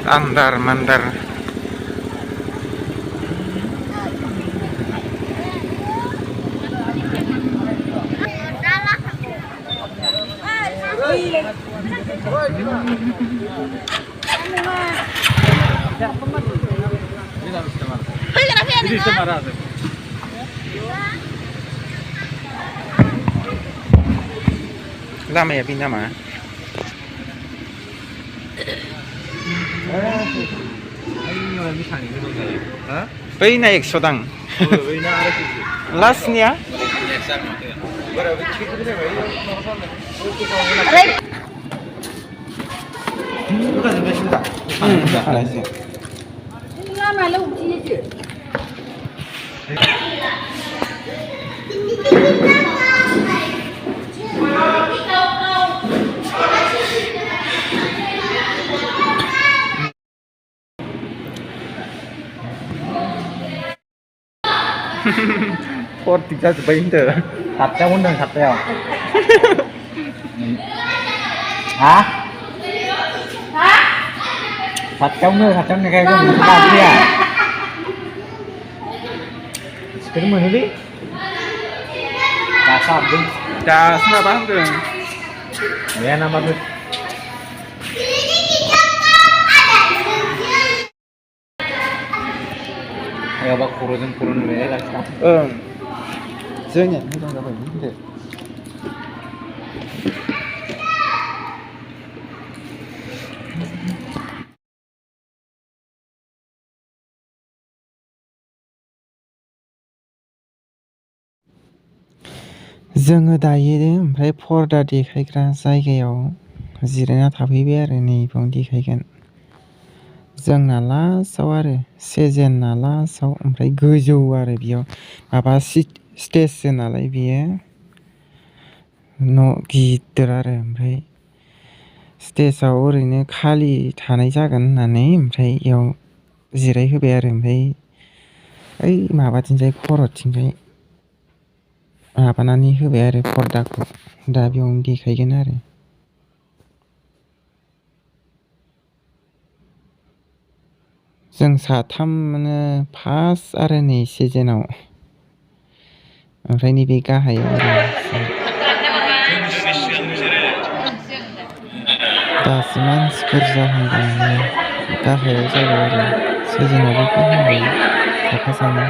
Andar mandar. Lamanya pindah mana? बै ना 100 दां लास्टनिया Phốt thì ra từ bây giờ thật ra muốn đừng thật đâu hả thật trong nơi thật trong này cái gì làm kia cái mình nó đi trà sao đi trà sao bán được mẹ năm bao nhiêu Ayo bak kurun về là sao? Chưa nhận hay không có phải như thế. जोङो दायो ओमफ्राय पर्दा देखायग्रा जायगायाव जिरायना थाफैबाय आरो नै बाव देखायगोन जोंना लास्टआव आरो सेजेनना लास्टआव ओमफ्राय गोजौ आरो बेयाव माबा स्टेजसो नालाय बेयो न' गिदिर आरो ओमफ्राय स्टेजआव ओरैनो खालि थानाय जागोन होननानै ओमफ्राय बेयाव जिरायहोबाय आरो ओमफ्राय ओइ माबाथिंजाय खर'थिंजाय माबानानै होबाय आरो पर्दाखौ दा बेयावनो देखायगोन आरो जों साथामानो फार्स्ट आरो नै सिजेनाव ओमफ्राय नैबे गाहायाव आरो दासो मानसिफोर जाहांदों गाहायाव जाबाय आरो सिजेनावबो फैहांबाय साफा सानै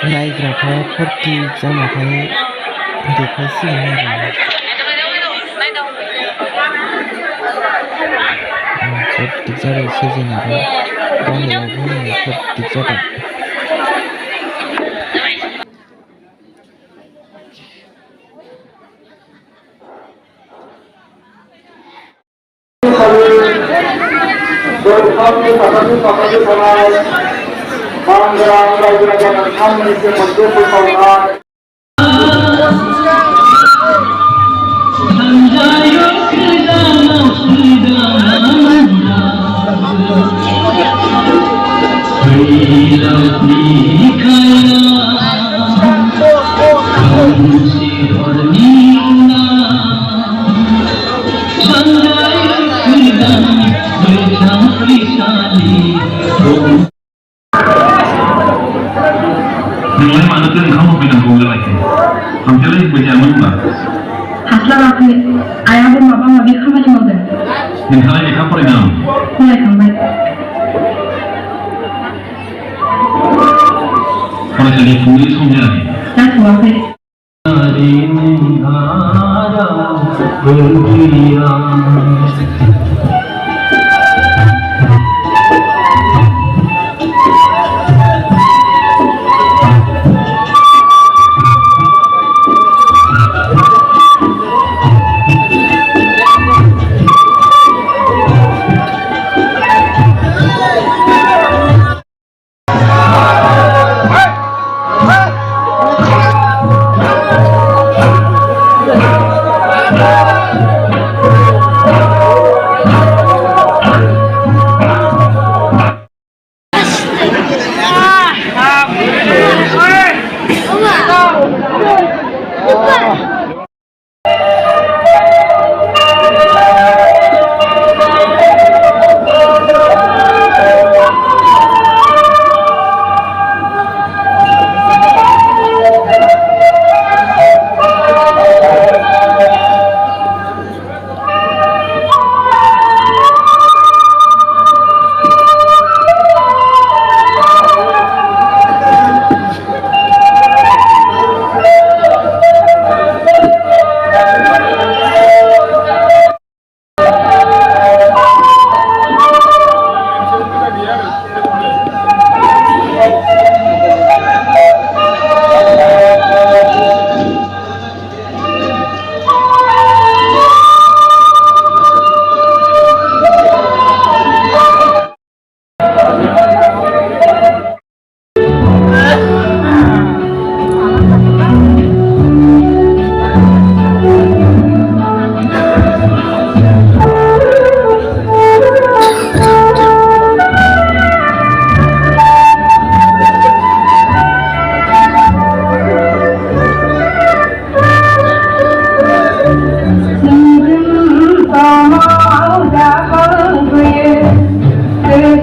नायग्राफ्रा फुरथि जानायखाय देखायसिगोन आरो फुरथि जाबाय सिजेनाबो गाहायावबो फुरथि जाबाय नोंलाय मानोथो ओंखाम होफैनांगौ जालायखो ओंख्रियालाय होफैबाय थायामोन होनबा हास्लाबाखै आइयाबो माबा माबि खामानि मावदों नोंथाङा लेखा फरायदों फरायखांबाय फरायसालि फुंनि सम जायाखै जाथ'वाखै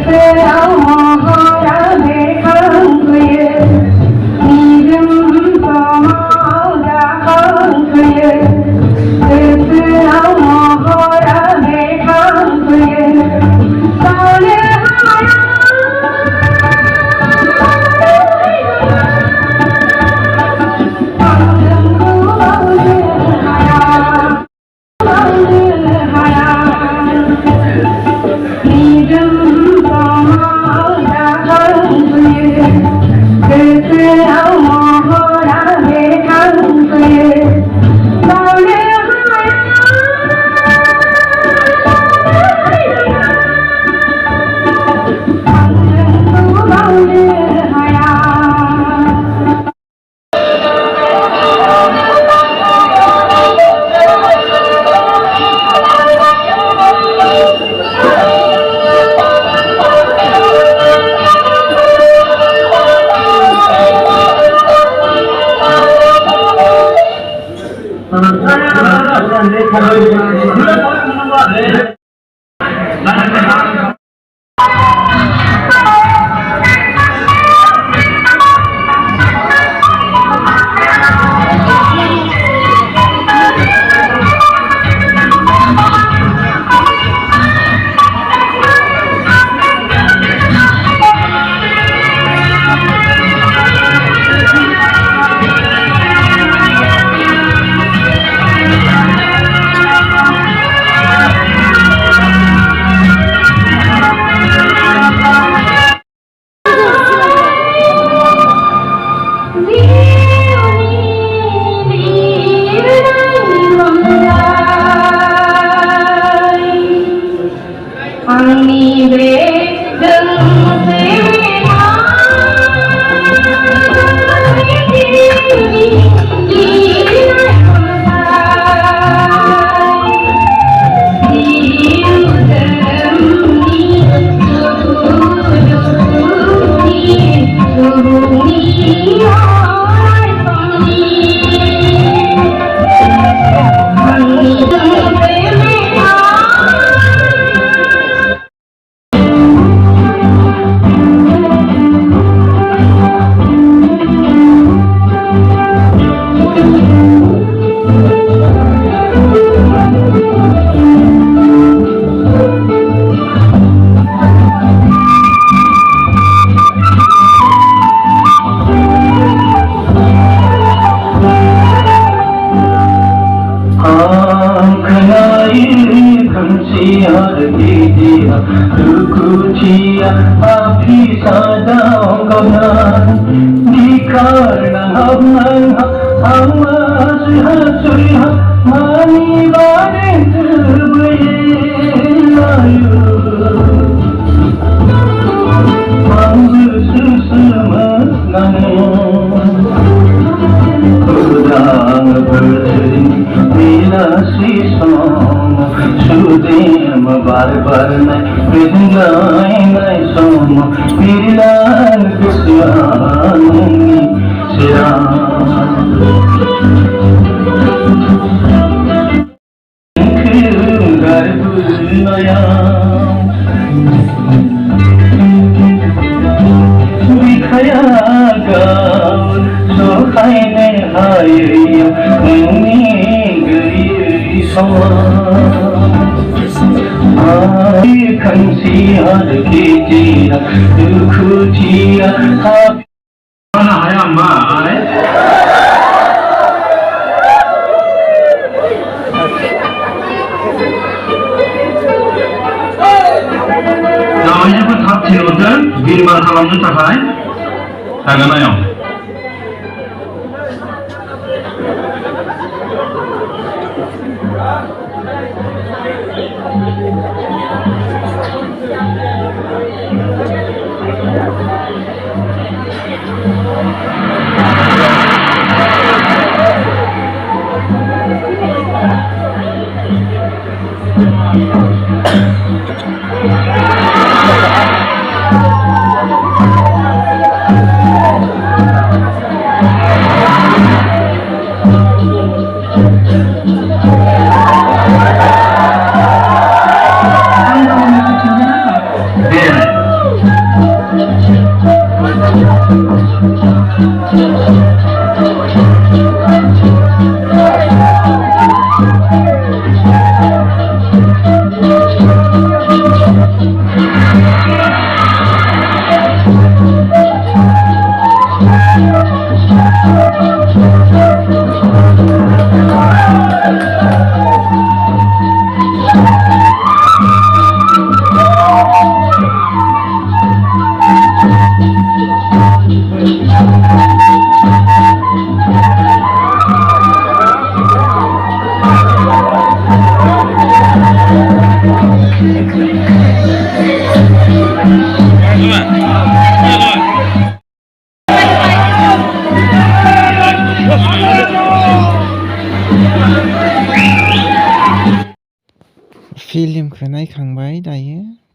Jaigayao.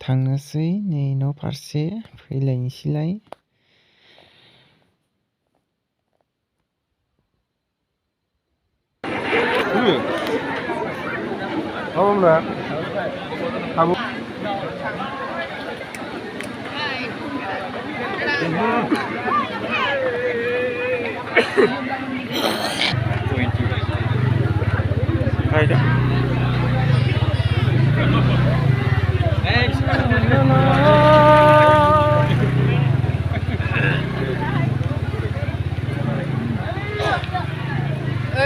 थांनोसै नै न' फारसे फैलायनोसैलाय।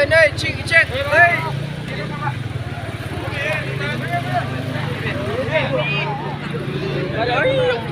Này, chị chết đây. Đấy.